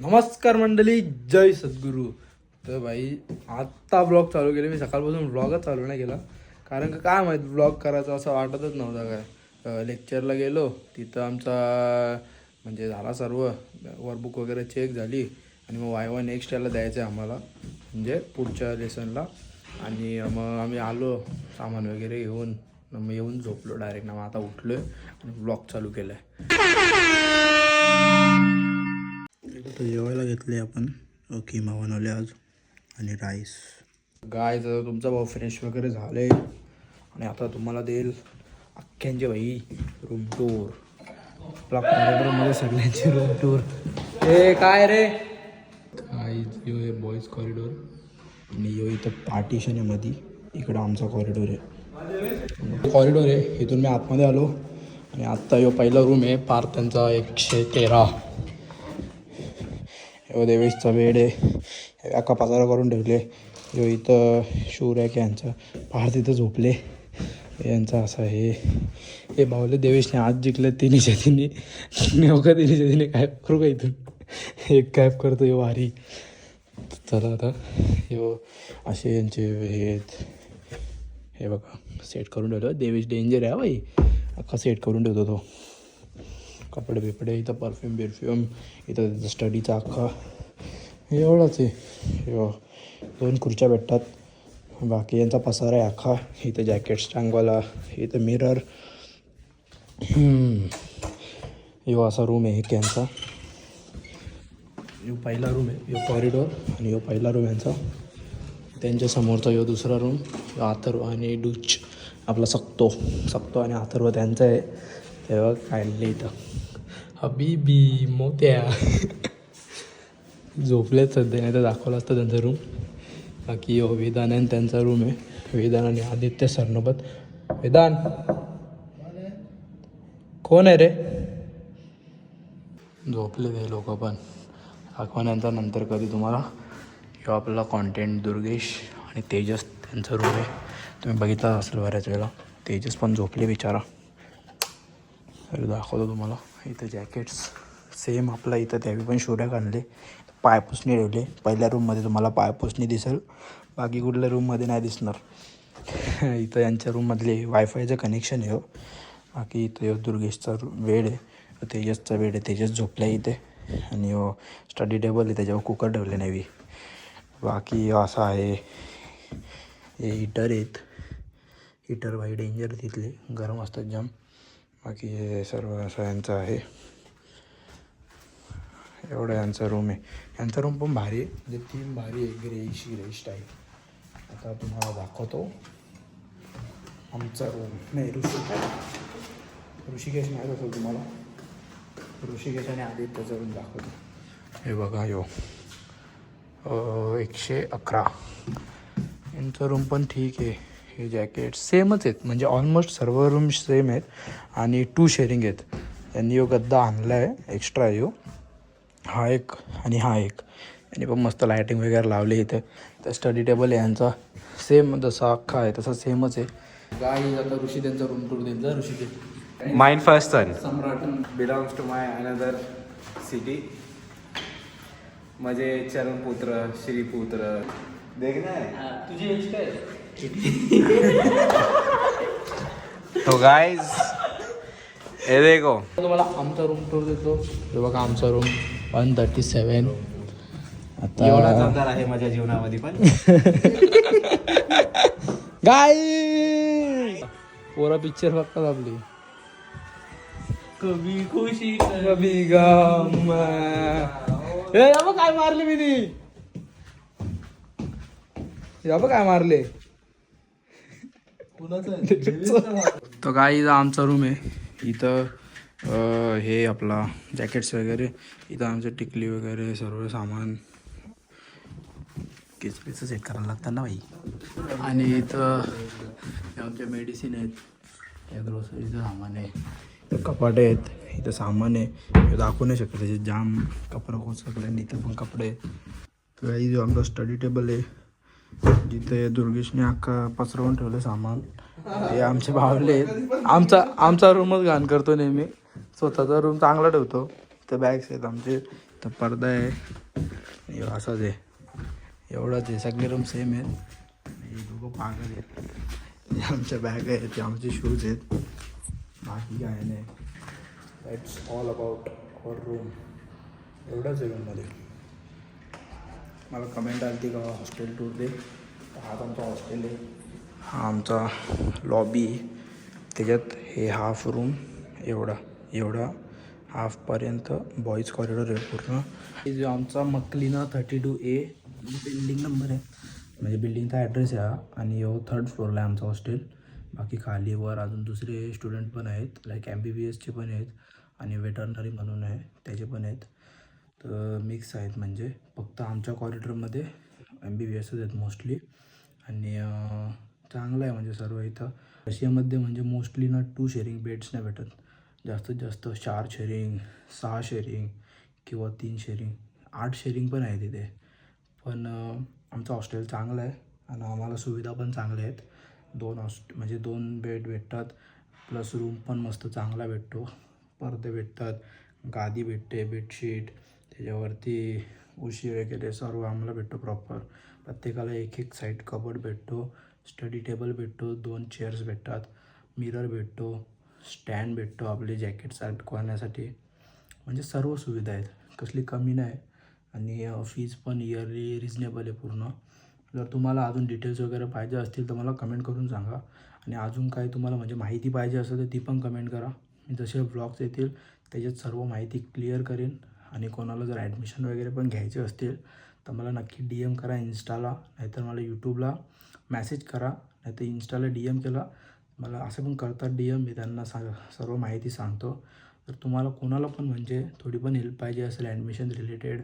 नमस्कार मंडळी, जय सद्गुरू. तर भाई आत्ता ब्लॉग चालू केले. मी सकाळपासून ब्लॉगच चालू नाही केला, कारण का काय माहीत ब्लॉग करायचा असं वाटतच नव्हता. काय लेक्चरला गेलो तिथं आमचा म्हणजे झाला सर्व वर्कबुक वगैरे चेक झाली आणि मग वाय वन नेक्स्ट याला द्यायचं आहे आम्हाला, म्हणजे पुढच्या लेसनला. आणि मग आम्ही आलो सामान वगैरे घेऊन, मग येऊन झोपलो डायरेक्ट. मग आता उठलो आहे आणि ब्लॉग चालू केला आहे. तर जेवायला घेतले आपण किमा बनवले आज आणि राईस. गाय तर तुमचा भाऊ फ्रेश वगैरे झाले आणि आता तुम्हाला देईल अख्ख्यांचे भाई रूम टूर. आपला कॉरिडॉरमध्ये सगळ्यांचे रूम टूर. हे काय रे काय यो आहे बॉईज कॉरिडॉर आणि यो इथं पार्टिशन आहे मध्ये. इकडं आमचा कॉरिडॉर आहे. इथून मी आतमध्ये आलो आणि आत्ता यो पहिला रूम आहे पार्थ त्यांचा 113. देवेशचा बेड आहे, अख्खा पसारा करून ठेवले. यो इथं शूर आहे की यांचा पहाड तिथं झोपले. यांचा असं हे भावले देवेशने आज जिंकले तिन्हीच्या तिन्ही. तिन्हीच्या तिने गायब करू का इथून, एक गायब करतो यो वारी. चला आता यो असे यांचे हे बघा सेट करून ठेवतो. देवेश डेंजर आहे भाई, अख्खा सेट करून ठेवतो तो. कपडे बिपडे इथं परफ्यूम इथं त्याचा स्टडीचा अख्खा एवढाच आहे. 2 खुर्च्या भेटतात, बाकी यांचा पसारा आहे अख्खा. इथं जॅकेट स्टँगवाला, इथं मिरर. यो असा रूम आहे एक यांचा. यो पहिला रूम आहे, यो कॉरिडॉर आणि यो पहिला रूम यांचा. त्यांच्या समोरचा यो दुसरा रूम, यो अथर्व आणि डूच आपला सक्तो आणि अथर्व त्यांचा आहे. तेव्हा काढले इथं हबीबी मोत्या झोपलेत सध्या, नाही तर दाखवलं असतं त्यांचा रूम. बाकी वेदान आणि त्यांचा रूम आहे, वेदान आणि आदित्य सरनोबत. वेदान कोण आहे रे? झोपले ते लोक पण. दाखवण्यानंतर नंतर कधी तुम्हाला. ह्यो आपला कॉन्टेंट दुर्गेश आणि तेजस त्यांचा रूम आहे. तुम्ही बघितला असेल बऱ्याच वेळेला. तेजस पण झोपले बिचारा. तर दाखवतो तुम्हाला. इथं जॅकेट्स सेम आपला इथं त्यावेळी पण शोऱ्या काढले. पायपुसणी ठेवले. पहिल्या रूममध्ये तुम्हाला पायपुसणी दिसेल, बाकी कुठल्या रूममध्ये नाही दिसणार. इथं यांच्या रूममधले वायफायचं कनेक्शन आहे. बाकी इथं दुर्गेशचा बेड आहे, तेजसचा बेड आहे. तेजस झोपला इथे आणि स्टडी टेबल आहे, त्याच्यावर कुकर ठेवले नाही. बाकी असं आहे. हे हीटर आहेत. हीटर बाई डेंजर तिथले, गरम असतात जाम. बाकी हे सर्व असं यांचं आहे. एवढं यांचा रूम आहे. यांचा रूम पण भारी आहे, म्हणजे थीम भारी आहे, ग्रे स्टाईल. आता तुम्हाला दाखवतो आमचा रूम. नाही ऋषिकेश माहीत असेल तुम्हाला. ऋषिकेश आणि आदित्यचा रूम दाखवतो. हे बघा यो 111 यांचा रूम पण ठीक आहे. हे जॅकेट सेमच आहेत, म्हणजे ऑलमोस्ट सर्व रूम सेम आहेत आणि 2 शेअरिंग आहेत. यांनी यो गद्दा आणला आहे एक्स्ट्रा. यो हा एक आणि हा एक. यांनी पण मस्त लायटिंग वगैरे लावली इथं. तर स्टडी टेबल आहे यांचा सेम, जसा अख्खा आहे तसा सेमच आहे. गाई आता ऋषी त्यांचा रूम टूर देत जा. Rishi mine first son Samrat belongs to my another city. माझे चरणपुत्र श्रीपुत्र देखना है. तुझी एज काय? तो गाइस हे देखो, तुम्हाला आमचा रूम टूर देतो. हे बघा आमचा रूम 137. आता एवढाच आधार आहे माझ्या जीवनामध्ये. पण गाई पोरा पिक्चर बघतात आपली. कभी खुशी कभी गम. हे बघ काय मारले मी ती. हे बघ काय मारले. तो गाई आमचा रूम आहे. इथं हे आपला जॅकेट्स वगैरे, इथं आमचं टिकली वगैरे सर्व सामान. केस सेट करायला लागतात ना बाई. आणि इथं आमच्या मेडिसिन आहेत, या ग्रोसरीचं सामान आहे. इथं कपाटे आहेत, इथं सामान आहे. हे दाखवू नाही शकत, त्याचे जाम कपडे कोसकले आणि इथं पण कपडे आहेत. तर काही जो आमचा स्टडी टेबल आहे, जिथे दुर्गेशने अख्खा पसरवून ठेवलं सामान. हे आमचे भावले आहेत. आमचा रूमच घाण करतो नेहमी. स्वतःचा रूम चांगला ठेवतो. तर बॅग्स आहेत आमचे. तर पडदा आहे आणि असाच आहे, एवढाच आहे. सगळे रूम सेम आहेत. हे दोघं पागल आहेत. हे आमच्या बॅग आहेत, ते आमचे शूज आहेत, बाकी काय नाही. That's all about our room. एवढंच आहे रूममध्ये. मला कमेंट आली ती का हॉस्टेल टूर दे. हा आमचा हॉस्टेल आहे, हा आमचा लॉबी. त्याच्यात हे हाफ रूम एवढा हाफपर्यंत बॉईज कॉरिडॉर आहे पूर्ण. हे जो आमचा मकलिना 32A बिल्डिंग नंबर आहे, म्हणजे बिल्डिंगचा ॲड्रेस आहे हा. आणि 3rd फ्लोअरला आहे आमचं हॉस्टेल. बाकी खालीवर अजून दुसरे स्टुडंट पण आहेत, लाईक MBBSचे पण आहेत आणि वेटरनरी म्हणून आहे त्याचे पण आहेत. तर मिक्स आहेत, म्हणजे फक्त आमच्या कॉरिडॉरमध्ये MBBSच आहेत मोस्टली. आणि चांगलं आहे म्हणजे सर्व इथं. रशियामध्ये म्हणजे मोस्टली ना 2 शेअरिंग बेड्स नाही भेटत, जास्तीत जास्त 4 शेअरिंग, 6 शेअरिंग किंवा 3 शेअरिंग, 8 शेअरिंग पण आहे तिथे. पण आमचं हॉस्टेल चांगलं आहे आणि आम्हाला सुविधा पण चांगल्या आहेत. 2 बेड भेटतात, प्लस रूम पण मस्त चांगला भेटतो. पडदे भेटतात, गादी भेटते, बेडशीट, त्याच्यावरती उशी वगैरे सर्व आम्हाला भेटतो प्रॉपर. प्रत्येकाला एक साईड कबड भेटतो, स्टडी टेबल भेटतो, 2 चेअर्स भेटतात, मिरर भेटतो, स्टँड भेटतो आपले जॅकेट्स अडकवण्यासाठी. म्हणजे सर्व सुविधा आहेत, कसली कमी नाही. आणि फीज पण इयरली रिजनेबल आहे पूर्ण. जर तुम्हाला अजून डिटेल्स वगैरे पाहिजे असतील तर मला कमेंट करून सांगा. आणि अजून काही तुम्हाला म्हणजे माहिती पाहिजे असेल तर ती पण कमेंट करा. मी जसे व्लॉग्स येतील त्याच्यात सर्व माहिती क्लिअर करेन. आणि कोणाला जर ॲडमिशन वगैरे पण घ्यायचे असतील तर मला नक्की DM करा इंस्टाला, नाहीतर मला यूट्यूबला मेसेज करा, नाहीतर इंस्टाला DM केला. मला असं पण करतात DM, मी त्यांना सर्व माहिती सांगतो. तर तुम्हाला कोणाला पण म्हणजे थोडी पण हेल्प पाहिजे असेल ॲडमिशन रिलेटेड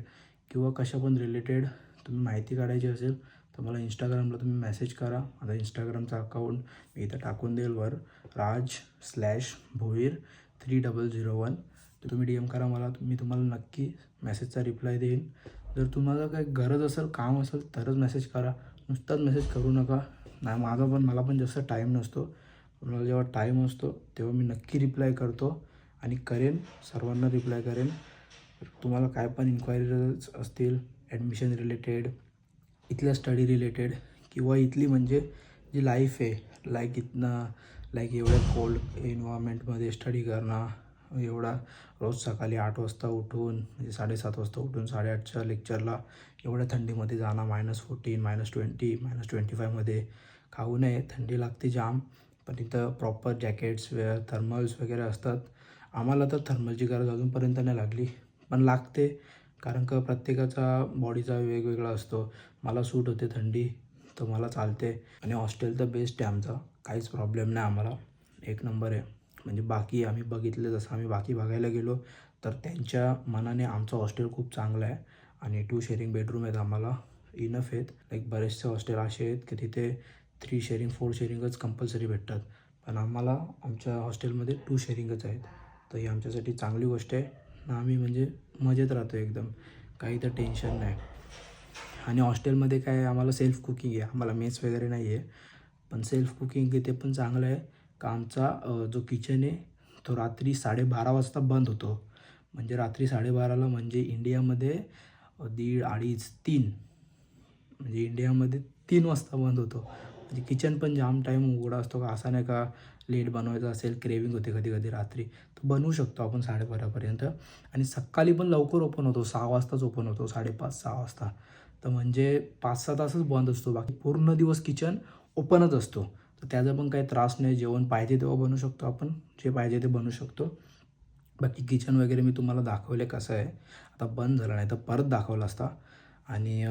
किंवा कशा पण रिलेटेड तुम्ही माहिती काढायची असेल तर मला इंस्टाग्रामला तुम्ही मेसेज करा. माझा इंस्टाग्रामचा अकाउंट मी इथं टाकून देईल वर, raj/भोईर3001. तर तुम्ही DM करा मला, मी तुम्हाला नक्की मेसेजचा रिप्लाय देईन. जर तुम्हाला काही गरज असेल, काम असेल तरच मेसेज करा, नुसताच मेसेज करू नका. नाही मला पण जास्त टाईम नसतो. मला जेव्हा टाईम असतो तेव्हा मी नक्की रिप्लाय करतो आणि करेन, सर्वांना रिप्लाय करेन. तुम्हाला काय पण इन्क्वायरीज असतील ॲडमिशन रिलेटेड, इथल्या स्टडी रिलेटेड किंवा इथली म्हणजे जी लाईफ आहे, लाईक एवढ्या कोल्ड एन्व्हायरमेंटमध्ये स्टडी करणं, एवढा रोज सकाळी 8 वाजता उठून म्हणजे 7:30 वाजता उठून 8:30च्या लेक्चरला एवढ्या थंडीमध्ये जाणं, -14, -20, -25मध्ये खाऊ नये, थंडी लागते जाम. पण इथं प्रॉपर जॅकेट्स थर्मल्स वगैरे असतात. आम्हाला तर थर्मलची गरज अजूनपर्यंत नाही लागली, पण लागते कारण का प्रत्येकाचा बॉडीचा वेगवेगळा असतो. मला सूट होते थंडी तर मला चालते. आणि हॉस्टेल तर बेस्ट आहे आमचा, काहीच प्रॉब्लेम नाही आम्हाला, 1 नंबर आहे. म्हणजे बाकी आम्ही बघितलं, जसं आम्ही बाकी बघायला गेलो तर त्यांच्या मनाने आमचं हॉस्टेल खूप चांगलं आहे. आणि 2 शेअरिंग बेडरूम आहेत आम्हाला, इनफ आहेत. लाईक बरेचसे हॉस्टेल असे आहेत की तिथे 3 शेअरिंग 4 शेअरिंगच कंपल्सरी भेटतात, पण आम्हाला आमच्या हॉस्टेलमध्ये 2 शेअरिंगच आहेत. तर ही आमच्यासाठी चांगली गोष्ट आहे. आम्ही म्हणजे मजेत राहतो एकदम, काही तर टेन्शन नाही. आणि हॉस्टेलमध्ये काय आम्हाला सेल्फ कुकिंग आहे, आम्हाला मेस वगैरे नाही आहे, पण सेल्फ कुकिंग ते पण चांगलं आहे. का आमचा जो किचन आहे तो रात्री 12:30 वाजता बंद होतो. म्हणजे रात्री 12:30ला म्हणजे इंडियामध्ये 1:30, 2:30, 3 म्हणजे इंडियामध्ये 3 वाजता बंद होतो. म्हणजे किचन पण जाम टाईम उघडा असतो. का असं नाही का लेट बनवायचं असेल, क्रेविंग होते कधी कधी रात्री, तर बनवू शकतो आपण 12:30पर्यंत. आणि सकाळी पण लवकर ओपन होतो, 6 वाजताच ओपन होतो, 5:30-6 वाजता. तर म्हणजे 5-6 तासच बंद असतो, बाकी पूर्ण दिवस किचन ओपनच असतो. तर त्याचा पण काही त्रास नाही, जेवण पाहिजे तेव्हा बनवू शकतो आपण, जे पाहिजे ते बनवू शकतो. बाकी किचन वगैरे मी तुम्हाला दाखवले कसं आहे, आता बंद झालं नाही तर परत दाखवला असता. आणि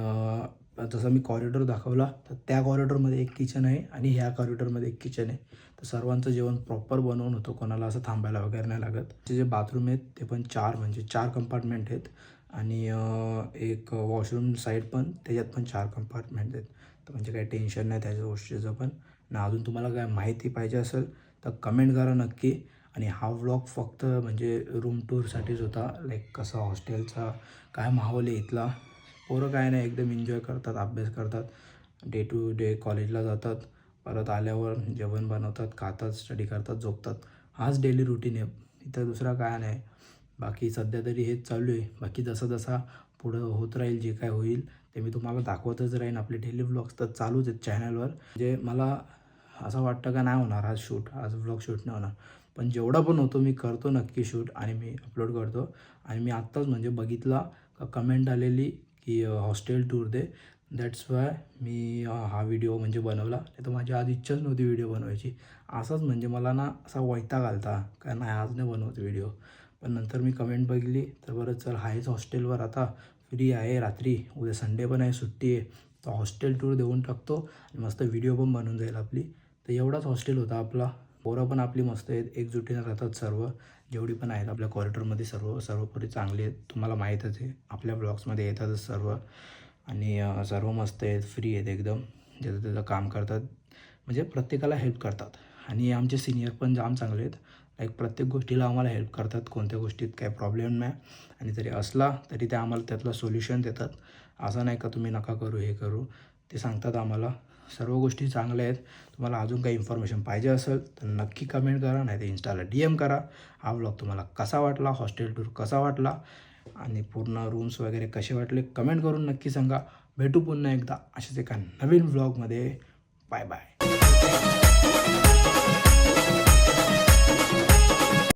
जसं मी कॉरिडॉर दाखवला तर त्या कॉरिडॉरमध्ये एक किचन आहे आणि ह्या कॉरिडॉरमध्ये एक किचन आहे. तर सर्वांचं जेवण प्रॉपर बनवून होतं, कोणाला असं थांबायला वगैरे नाही लागत. ते जे बाथरूम आहेत ते पण 4 कंपार्टमेंट आहेत. आणि एक वॉशरूम साईड पण, त्याच्यात पण 4 कंपार्टमेंट आहेत. तर म्हणजे काही टेन्शन नाही त्याच्या गोष्टीचं पण. आणि अजून तुम्हाला काय माहिती पाहिजे असेल तर कमेंट करा नक्की. आणि हा व्लॉग फक्त म्हणजे रूम टूरसाठीच होता, लाईक कसं हॉस्टेलचा काय माहोल आहे इथला. पोरं काय नाही, एकदम एन्जॉय करतात, अभ्यास करतात, डे टू डे कॉलेजला जातात, परत आल्यावर जेवण बनवतात, खातात, स्टडी करतात, झोपतात. हाच डेली रुटीन आहे इथं, दुसरा काय नाही. बाकी सध्या तरी हेच चालू आहे. बाकी जसा जसा पुढं होत राहील जे काय होईल ते मी तुम्हाला दाखवतच राहीन. आपले डेली व्लॉग्स तर चालूच आहेत चॅनलवर. म्हणजे मला असं वाटतं का नाही होणार आज व्लॉग शूट नाही होणार, पण जेवढा पण होतो मी करतो नक्की शूट आणि मी अपलोड करतो. आणि मी आत्ताच म्हणजे बघितला का कमेंट आलेली की हॉस्टेल टूर दे, दॅट्स वाय मी हा व्हिडिओ म्हणजे बनवला. नाही तर माझी आज इच्छाच नव्हती व्हिडिओ बनवायची. असंच म्हणजे मला ना असा वैताग आलता का नाही आज नाही बनवत व्हिडिओ. पण नंतर मी कमेंट बघितली तर बरं चल आहेच हॉस्टेलवर आता, फ्री आहे रात्री, उद्या संडे पण आहे, सुट्टी आहे, तर हॉस्टेल टूर देऊन टाकतो आणि मस्त व्हिडिओ पण बनून जाईल आपली. तर एवढाच हॉस्टेल होता आपला. पोरं पण आपली मस्त आहेत, एकजुटीनं राहतात सर्व, जेवढी पण आहेत आपल्या कॉरिडॉरमध्ये सर्व पोरी चांगली आहेत. तुम्हाला माहीतच आहे, आपल्या ब्लॉग्समध्ये येतातच सर्व. आणि सर्व मस्त आहेत, फ्री आहेत एकदम, ज्याचं त्याचं काम करतात, म्हणजे प्रत्येकाला हेल्प करतात. आणि आमचे सिनियर पण जाम चांगले आहेत. लाईक प्रत्येक गोष्टीला आम्हाला हेल्प करतात, कोणत्या गोष्टीत काय प्रॉब्लेम नाही, आणि जरी असला तरी ते आम्हाला त्यातलं सोल्युशन देतात. असं नाही का तुम्ही नका करू हे करू, ते सांगतात आम्हाला. सर्व गोष्टी चांगल्या आहेत. तुम्हाला अजून काही इन्फॉर्मेशन पाहिजे असेल तर नक्की कमेंट करा, नाही तर इंस्टाला DM करा. हा व्लॉग तुम्हाला कसा वाटला, हॉस्टेल टूर कसा वाटला आणि पूर्ण रूम्स वगैरे कसे वाटले कमेंट करून नक्की सांगा. भेटू पुन्हा एकदा अशाच एका नवीन व्लॉगमध्ये. Bye bye.